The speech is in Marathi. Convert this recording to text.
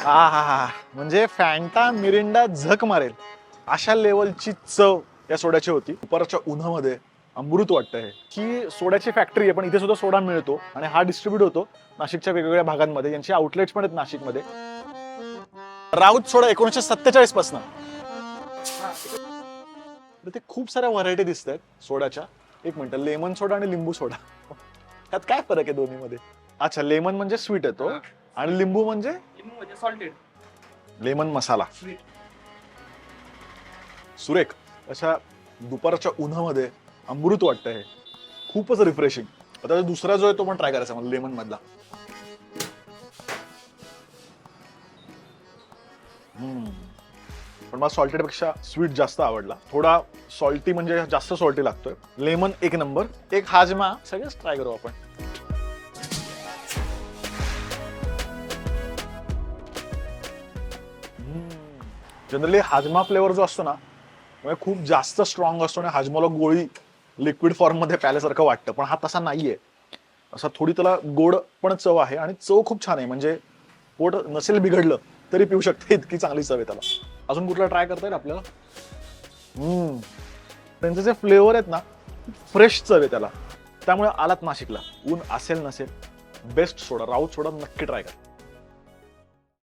हा हा हा म्हणजे फॅन्टा मिरिंडा झक मारेल अशा लेवलची चव या सोड्याची होती. दुपारच्या उन्हामध्ये अमृत वाटतं हे. ही सोड्याची फॅक्टरी आहे, पण इथे सुद्धा सोडा मिळतो आणि हा डिस्ट्रीब्यूट होतो नाशिकच्या वेगवेगळ्या भागांमध्ये. यांचे आउटलेट्स पण आहेत नाशिकमध्ये. राऊत सोडा 1947 पासून ते खूप साऱ्या व्हरायटी दिसत आहेत सोड्याच्या. एक मिनिट, लेमन सोडा आणि लिंबू सोडा त्यात काय फरक आहे दोन्हीमध्ये? अच्छा, लेमन म्हणजे स्वीट येतो आणि लिंबू म्हणजे सॉल्टेड. लेमन मसाला. सुरेख. अशा दुपारच्या उन्हामध्ये अमृत वाटतं हे. खूपच रिफ्रेशिंग. आता दुसरा जो आहे तो पण ट्राय करायचा मला, लेमन मधला. पण मला सॉल्टेड पेक्षा स्वीट जास्त आवडला. थोडा सॉल्टी म्हणजे जास्त सॉल्टी लागतोय. लेमन एक नंबर. एक हाजमा. सगळेच ट्राय करू आपण. जनरली हाजमा फ्लेवर जो असतो ना, म्हणजे खूप जास्त स्ट्रॉंग असतो आणि हाजमाला गोळी लिक्विड फॉर्म मध्ये प्याल्यासारखं वाटतं, पण हा तसा नाहीये. असा थोडी त्याला गोड पण चव आहे आणि चव खूप छान आहे. म्हणजे पोट नसेल बिघडलं तरी पिऊ शकते, इतकी चांगली चव आहे त्याला. अजून कुठला ट्राय करता येईल आपल्याला? त्यांचे जे फ्लेवर आहेत ना, फ्रेश चव आहे त्याला. त्यामुळे आलात नाशिकला, ऊन असेल नसेल, बेस्ट सोडा राऊत सोडा नक्की ट्राय करा.